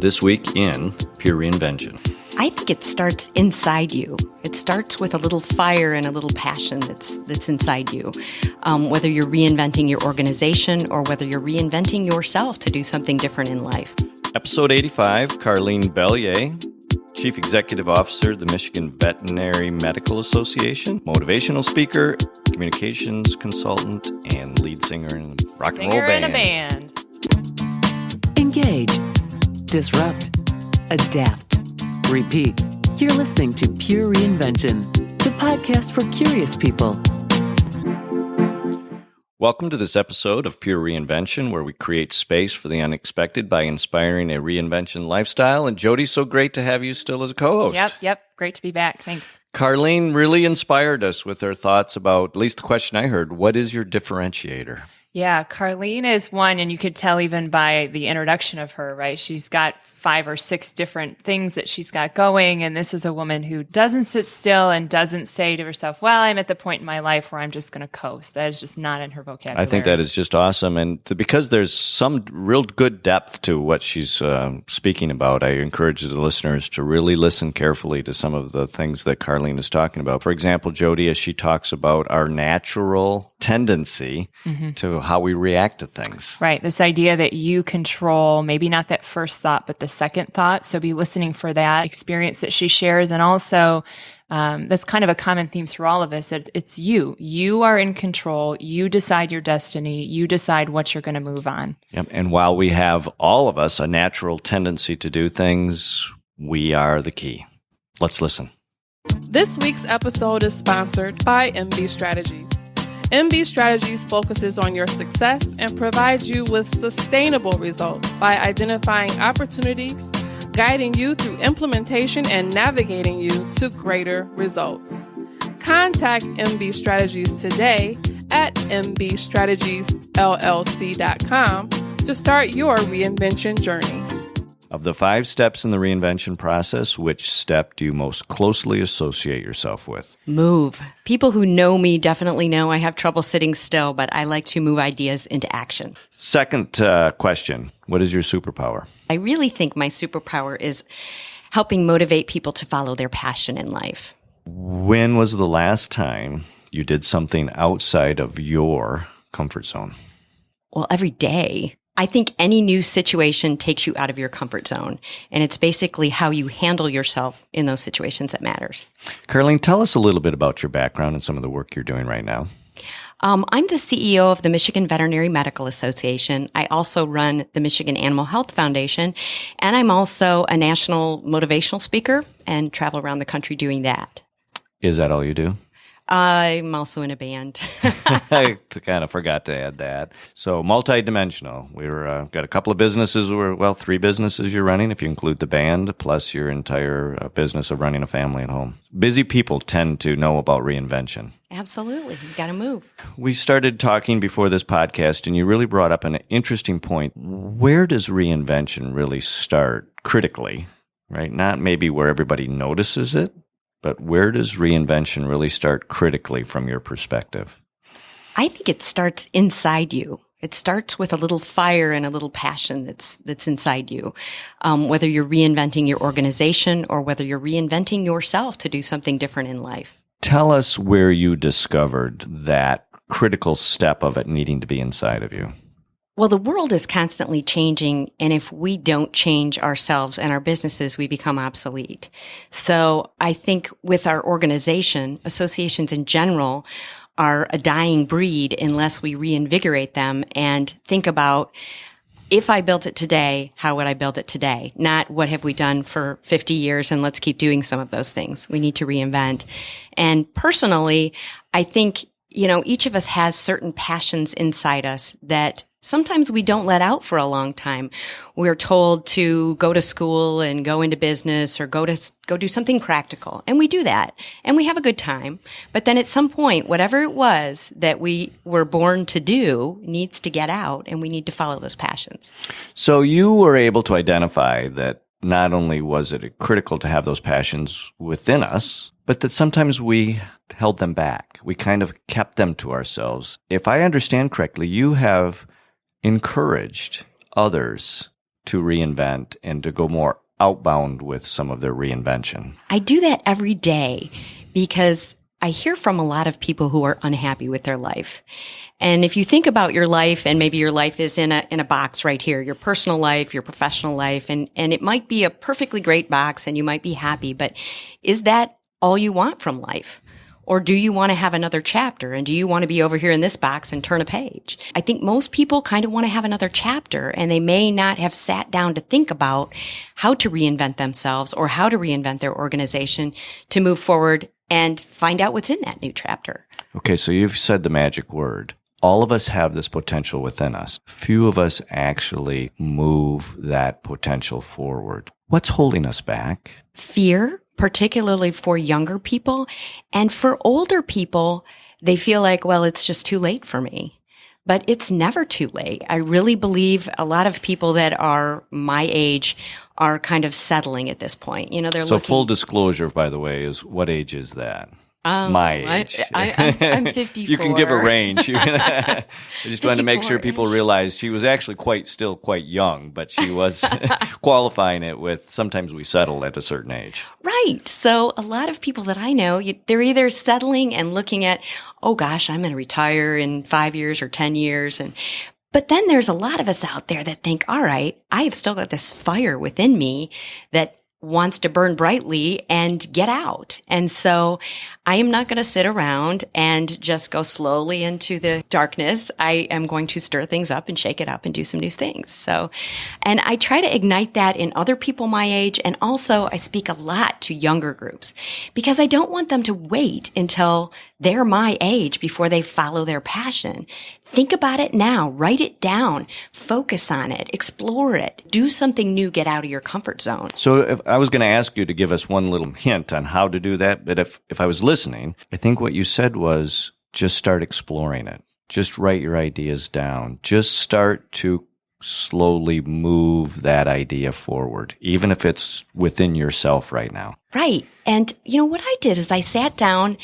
This week in Pure Reinvention. I think it starts inside you. It starts with a little fire and a little passion that's inside you. Whether you're reinventing your organization or whether you're reinventing yourself to do something different in life. Episode 85, Karlene Belyea, Chief Executive Officer of the Michigan Veterinary Medical Association, motivational speaker, communications consultant, and lead singer in a rock and roll band. Singer in a band. Engage. Disrupt. Adapt. Repeat. You're listening to Pure Reinvention, the podcast for curious people. Welcome to this episode of Pure Reinvention, where we create space for the unexpected by inspiring a reinvention lifestyle. And Jody, so great to have you still as a co-host. Yep. Great to be back. Thanks. Karlene really inspired us with her thoughts about, at least the question I heard, what is your differentiator? Yeah, Karlene is one, and you could tell even by the introduction of her, right? She's got 5 or 6 different things that she's got going, and this is a woman who doesn't sit still and doesn't say to herself, well, I'm at the point in my life where I'm just going to coast. That is just not in her vocabulary. I think that is just awesome, and because there's some real good depth to what she's speaking about, I encourage the listeners to really listen carefully to some of the things that Karlene is talking about. For example, Jody, as she talks about our natural tendency to how we react to things. Right. This idea that you control maybe not that first thought, but the second thought. So be listening for that experience that she shares. And also, that's kind of a common theme through all of this. It's you. You are in control. You decide your destiny. You decide what you're going to move on. Yep. And while we have, all of us, a natural tendency to do things, we are the key. Let's listen. This week's episode is sponsored by MB Strategies. MB Strategies focuses on your success and provides you with sustainable results by identifying opportunities, guiding you through implementation, and navigating you to greater results. Contact MB Strategies today at mbstrategiesllc.com to start your reinvention journey. Of the 5 steps in the reinvention process, which step do you most closely associate yourself with? Move. People who know me definitely know I have trouble sitting still, but I like to move ideas into action. Second question, what is your superpower? I really think my superpower is helping motivate people to follow their passion in life. When was the last time you did something outside of your comfort zone? Well, every day. I think any new situation takes you out of your comfort zone, and it's basically how you handle yourself in those situations that matters. Karlene, tell us a little bit about your background and some of the work you're doing right now. I'm the CEO of the Michigan Veterinary Medical Association. I also run the Michigan Animal Health Foundation, and I'm also a national motivational speaker and travel around the country doing that. Is that all you do? I'm also in a band. I kind of forgot to add that. So multidimensional. We're got a couple of businesses, 3 businesses you're running, if you include the band, plus your entire business of running a family at home. Busy people tend to know about reinvention. Absolutely. You got to move. We started talking before this podcast, and you really brought up an interesting point. Where does reinvention really start critically, right? Not maybe where everybody notices it, but where does reinvention really start critically from your perspective? I think it starts inside you. It starts with a little fire and a little passion that's inside you. Whether you're reinventing your organization or whether you're reinventing yourself to do something different in life. Tell us where you discovered that critical step of it needing to be inside of you. Well, the world is constantly changing, and if we don't change ourselves and our businesses, we become obsolete. So I think with our organization, associations in general are a dying breed unless we reinvigorate them and think about, if I built it today, how would I build it today? Not what have we done for 50 years and let's keep doing some of those things. We need to reinvent. And personally, I think, each of us has certain passions inside us that sometimes we don't let out for a long time. We're told to go to school and go into business or go do something practical. And we do that. And we have a good time. But then at some point, whatever it was that we were born to do needs to get out, and we need to follow those passions. So you were able to identify that not only was it critical to have those passions within us, but that sometimes we held them back. We kind of kept them to ourselves. If I understand correctly, you have encouraged others to reinvent and to go more outbound with some of their reinvention? I do that every day because I hear from a lot of people who are unhappy with their life. And if you think about your life, and maybe your life is in a box right here, your personal life, your professional life, and it might be a perfectly great box and you might be happy, but is that all you want from life? Or do you want to have another chapter? And do you want to be over here in this box and turn a page? I think most people kind of want to have another chapter, and they may not have sat down to think about how to reinvent themselves or how to reinvent their organization to move forward and find out what's in that new chapter. Okay, so you've said the magic word. All of us have this potential within us. Few of us actually move that potential forward. What's holding us back? Fear, particularly for younger people. And for older people, they feel like, well, it's just too late for me. But it's never too late. I really believe a lot of people that are my age are kind of settling at this point. You know, they're so looking. Full disclosure, by the way, is what age is that? My age. I'm 54. You can give a range. I just wanted to make sure people realized she was actually still quite young, but she was qualifying it with sometimes we settle at a certain age. Right. So a lot of people that I know, they're either settling and looking at, oh gosh, I'm going to retire in 5 years or 10 years. But then there's a lot of us out there that think, all right, I have still got this fire within me that wants to burn brightly and get out. And so I am not going to sit around and just go slowly into the darkness. I am going to stir things up and shake it up and do some new things. So, and I try to ignite that in other people my age. And also I speak a lot to younger groups because I don't want them to wait until they're my age before they follow their passion. Think about it now. Write it down. Focus on it. Explore it. Do something new. Get out of your comfort zone. So if I was going to ask you to give us one little hint on how to do that, but if I was listening, I think what you said was just start exploring it. Just write your ideas down. Just start to slowly move that idea forward, even if it's within yourself right now. Right. And you know what I did is I sat down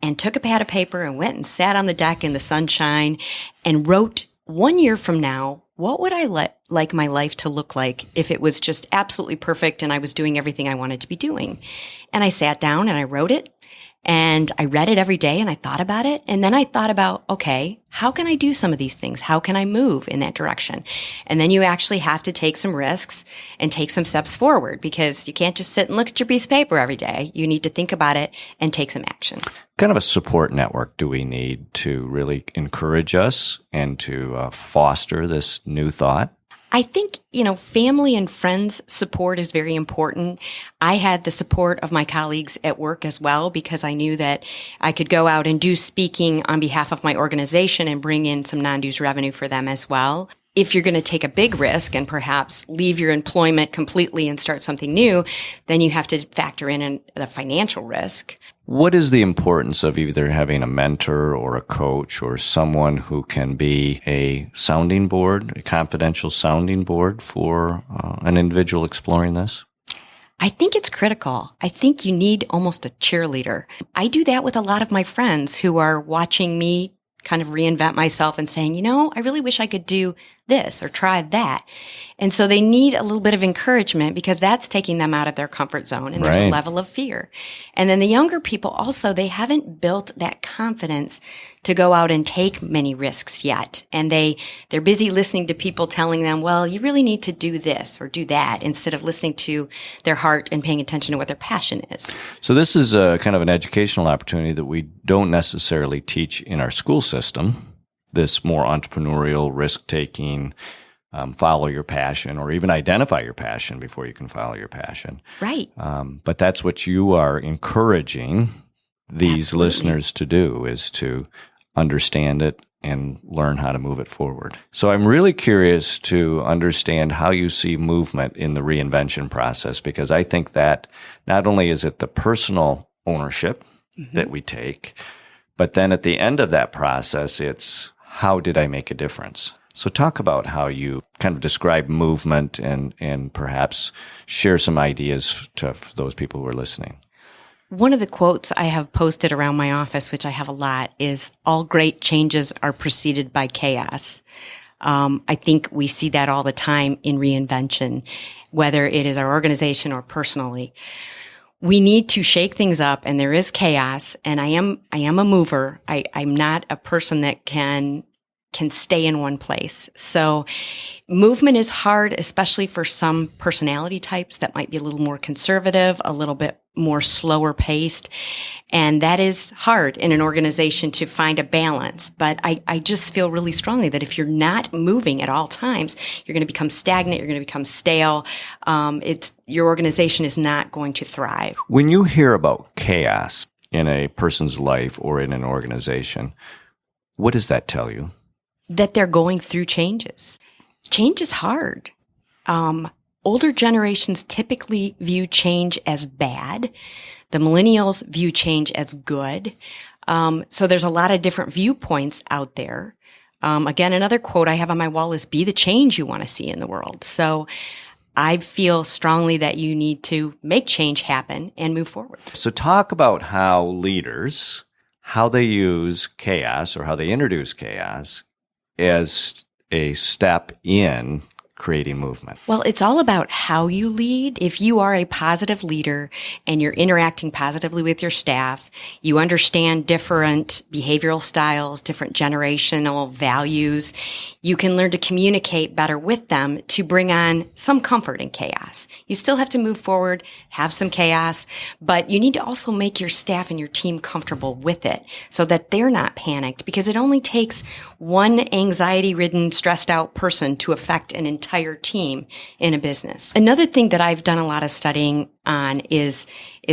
and took a pad of paper and went and sat on the deck in the sunshine and wrote 1 year from now, what would I like my life to look like if it was just absolutely perfect and I was doing everything I wanted to be doing? And I sat down and I wrote it and I read it every day and I thought about it. And then I thought about, okay, how can I do some of these things? How can I move in that direction? And then you actually have to take some risks and take some steps forward because you can't just sit and look at your piece of paper every day. You need to think about it and take some action. What kind of a support network do we need to really encourage us and to foster this new thought? I think, family and friends support is very important. I had the support of my colleagues at work as well because I knew that I could go out and do speaking on behalf of my organization and bring in some non-dues revenue for them as well. If you're going to take a big risk and perhaps leave your employment completely and start something new, then you have to factor in the financial risk. What is the importance of either having a mentor or a coach or someone who can be a sounding board, a confidential sounding board for an individual exploring this? I think it's critical. I think you need almost a cheerleader. I do that with a lot of my friends who are watching me kind of reinvent myself and saying, I really wish I could do this or try that. And so they need a little bit of encouragement because that's taking them out of their comfort zone and there's a level of fear. And then the younger people also, they haven't built that confidence to go out and take many risks yet. And they're busy listening to people telling them, well, you really need to do this or do that instead of listening to their heart and paying attention to what their passion is. So this is a kind of an educational opportunity that we don't necessarily teach in our school system. This more entrepreneurial, risk-taking, follow your passion, or even identify your passion before you can follow your passion. Right. But that's what you are encouraging these listeners to do, is to understand it and learn how to move it forward. So I'm really curious to understand how you see movement in the reinvention process, because I think that not only is it the personal ownership that we take, but then at the end of that process, it's how did I make a difference? So talk about how you kind of describe movement and perhaps share some ideas to those people who are listening. One of the quotes I have posted around my office, which I have a lot, is all great changes are preceded by chaos. I think we see that all the time in reinvention, whether it is our organization or personally. We need to shake things up, and there is chaos, and I am a mover. I'm not a person that can stay in one place. So movement is hard, especially for some personality types that might be a little more conservative, a little bit more slower paced. And that is hard in an organization to find a balance. But I just feel really strongly that if you're not moving at all times, you're going to become stagnant. You're going to become stale. Your organization is not going to thrive. When you hear about chaos in a person's life or in an organization, what does that tell you? That they're going through changes. Change is hard. Older generations typically view change as bad. The millennials view change as good. So there's a lot of different viewpoints out there. Again, another quote I have on my wall is, be the change you want to see in the world. So I feel strongly that you need to make change happen and move forward. So talk about how leaders, how they use chaos or how they introduce chaos as a step in creating movement. Well, it's all about how you lead. If you are a positive leader and you're interacting positively with your staff, you understand different behavioral styles, different generational values, you can learn to communicate better with them to bring on some comfort in chaos. You still have to move forward, have some chaos, but you need to also make your staff and your team comfortable with it so that they're not panicked, because it only takes one anxiety-ridden, stressed-out person to affect an entire team in a business. Another thing that I've done a lot of studying on is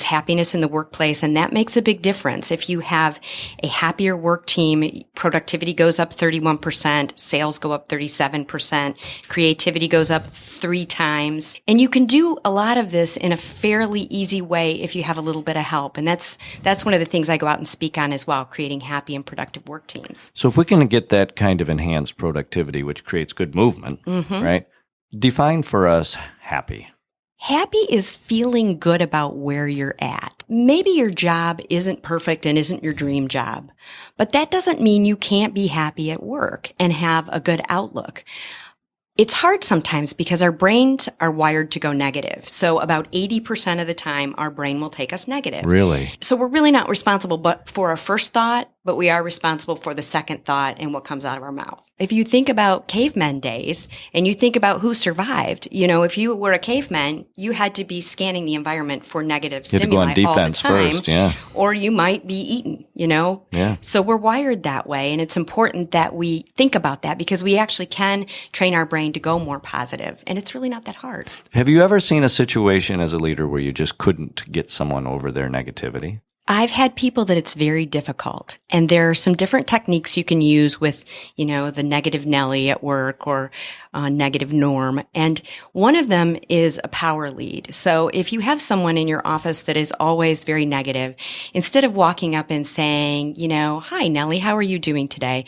happiness in the workplace, and that makes a big difference. If you have a happier work team, productivity goes up 31%, sales go up 37%, creativity goes up 3 times. And you can do a lot of this in a fairly easy way if you have a little bit of help. And that's one of the things I go out and speak on as well, creating happy and productive work teams. So if we can get that kind of enhanced productivity, which creates good movement, right? Define for us happy. Happy is feeling good about where you're at. Maybe your job isn't perfect and isn't your dream job, but that doesn't mean you can't be happy at work and have a good outlook. It's hard sometimes because our brains are wired to go negative. So about 80% of the time, our brain will take us negative. Really? So we're really not responsible for our first thought, but we are responsible for the second thought and what comes out of our mouth. If you think about cavemen days and you think about who survived, if you were a caveman, you had to be scanning the environment for negative stimuli all the time. You had to go on defense first, yeah. Or you might be eaten, Yeah. So we're wired that way, and it's important that we think about that because we actually can train our brain to go more positive, and it's really not that hard. Have you ever seen a situation as a leader where you just couldn't get someone over their negativity? I've had people that it's very difficult, and there are some different techniques you can use with, the negative Nelly at work or negative Norm. And one of them is a power lead. So if you have someone in your office that is always very negative, instead of walking up and saying, hi, Nelly, how are you doing today?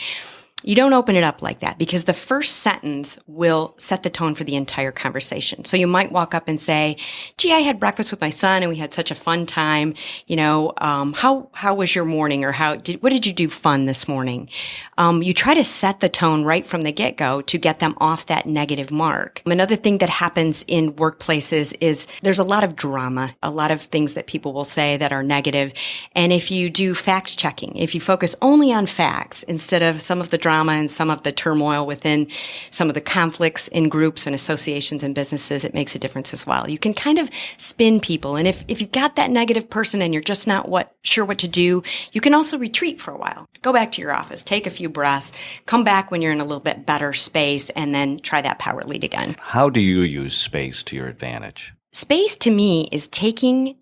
You don't open it up like that because the first sentence will set the tone for the entire conversation. So you might walk up and say, gee, I had breakfast with my son and we had such a fun time. How was your morning, or what did you do fun this morning? You try to set the tone right from the get-go to get them off that negative mark. Another thing that happens in workplaces is there's a lot of drama, a lot of things that people will say that are negative. And if you do fact checking, if you focus only on facts instead of some of the drama and some of the turmoil within some of the conflicts in groups and associations and businesses, it makes a difference as well. You can kind of spin people. And if you've got that negative person and you're just not sure what to do, you can also retreat for a while. Go back to your office, take a few breaths, come back when you're in a little bit better space, and then try that power lead again. How do you use space to your advantage? Space to me is taking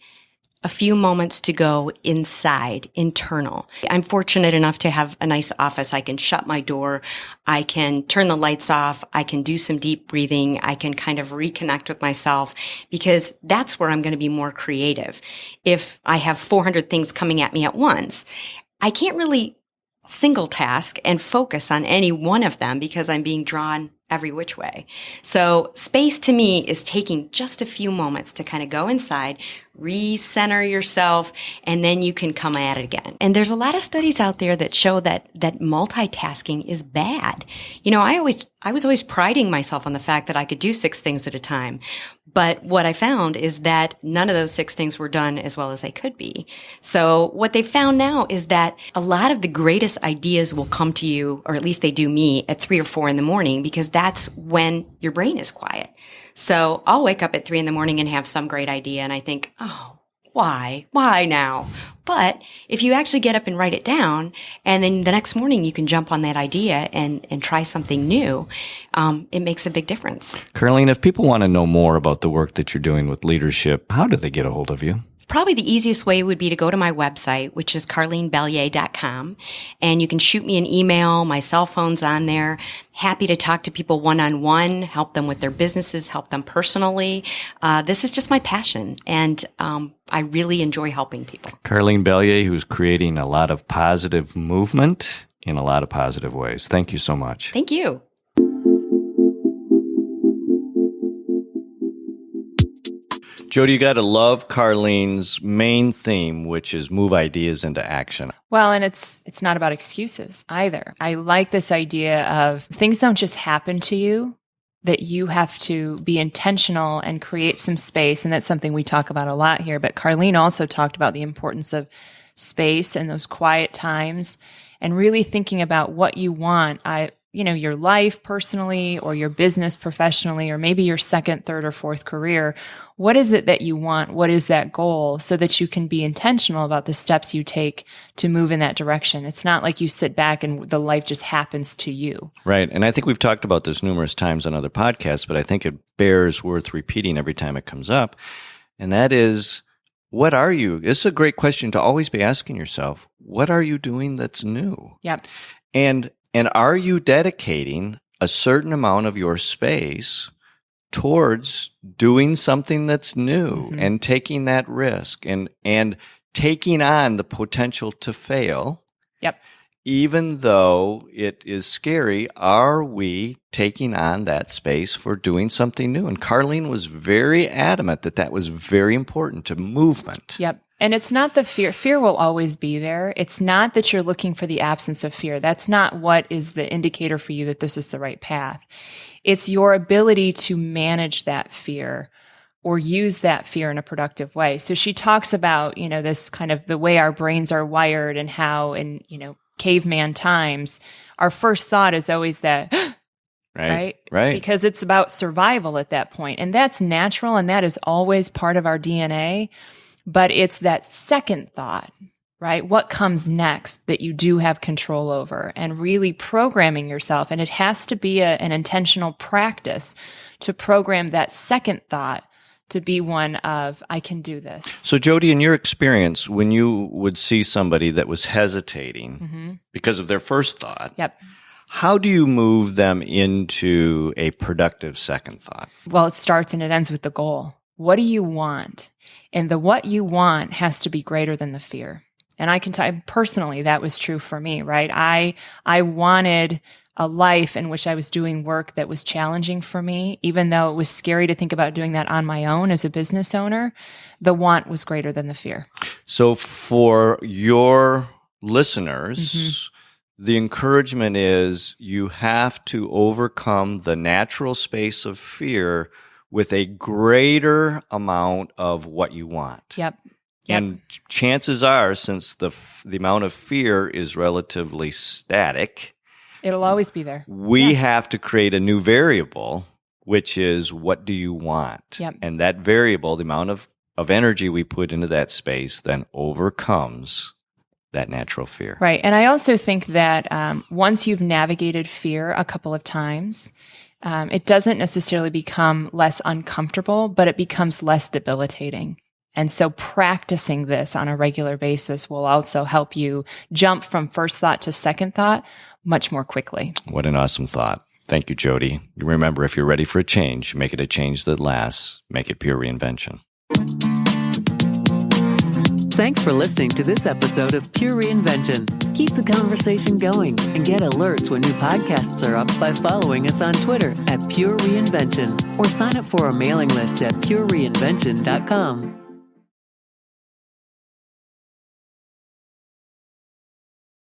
a few moments to go inside, internal. I'm fortunate enough to have a nice office. I can shut my door. I can turn the lights off. I can do some deep breathing. I can kind of reconnect with myself because that's where I'm going to be more creative. If I have 400 things coming at me at once, I can't really single task and focus on any one of them because I'm being drawn every which way. So space to me is taking just a few moments to kind of go inside, recenter yourself, and then you can come at it again. And there's a lot of studies out there that show that multitasking is bad. You know, I was always priding myself on the fact that I could do 6 things at a time. But what I found is that none of those 6 things were done as well as they could be. So what they found now is that a lot of the greatest ideas will come to you, or at least they do me, at 3 or 4 in the morning, because that's when your brain is quiet. So I'll wake up at 3 in the morning and have some great idea, and I think, oh, why now? But if you actually get up and write it down, and then the next morning you can jump on that idea and try something new, it makes a big difference. Karlene, if people want to know more about the work that you're doing with leadership, how do they get a hold of you? Probably the easiest way would be to go to my website, which is karlenebelyea.com, and you can shoot me an email. My cell phone's on there. Happy to talk to people one-on-one, help them with their businesses, help them personally. This is just my passion, and I really enjoy helping people. Karlene Belyea, who's creating a lot of positive movement in a lot of positive ways. Thank you so much. Thank you. Jody, you got to love Karlene's main theme, which is move ideas into action. Well, and it's not about excuses either. I like this idea of things don't just happen to you, that you have to be intentional and create some space. And that's something we talk about a lot here. But Karlene also talked about the importance of space and those quiet times and really thinking about what you want. Your life personally or your business professionally, or maybe your second, third, or fourth career. What is it that you want? What is that goal, so that you can be intentional about the steps you take to move in that direction? It's not like you sit back and the life just happens to you. Right. And I think we've talked about this numerous times on other podcasts, but I think it bears worth repeating every time it comes up. And that is, what are you? It's a great question to always be asking yourself. What are you doing that's new? Yep. And are you dedicating a certain amount of your space towards doing something that's new and taking that risk and taking on the potential to fail? Yep. Even though it is scary, are we taking on that space for doing something new? And Karlene was very adamant that was very important to movement. Yep. And it's not the fear. Fear will always be there. It's not that you're looking for the absence of fear. That's not what is the indicator for you that this is the right path. It's your ability to manage that fear or use that fear in a productive way. So she talks about, this kind of the way our brains are wired and how in, caveman times, our first thought is always that, right? Because it's about survival at that point. And that's natural, and that is always part of our DNA. But it's that second thought, right? What comes next that you do have control over, and really programming yourself. And it has to be an intentional practice to program that second thought to be one of, I can do this. So Jody, in your experience, when you would see somebody that was hesitating because of their first thought, yep. How do you move them into a productive second thought? Well, it starts and it ends with the goal. What do you want? And the what you want has to be greater than the fear. And I can tell you personally, that was true for me, right? I wanted a life in which I was doing work that was challenging for me, even though it was scary to think about doing that on my own as a business owner. The want was greater than the fear. So for your listeners, the encouragement is you have to overcome the natural space of fear with a greater amount of what you want. Yep. And chances are, since the amount of fear is relatively static, it'll always be there. We have to create a new variable, which is, what do you want? Yep. And that variable, the amount of energy we put into that space, then overcomes that natural fear. Right. And I also think that once you've navigated fear a couple of times, it doesn't necessarily become less uncomfortable, but it becomes less debilitating. And so practicing this on a regular basis will also help you jump from first thought to second thought much more quickly. What an awesome thought. Thank you, Jody. Remember, if you're ready for a change, make it a change that lasts. Make it pure reinvention. Thanks for listening to this episode of Pure Reinvention. Keep the conversation going and get alerts when new podcasts are up by following us on Twitter @Pure Reinvention or sign up for our mailing list at purereinvention.com.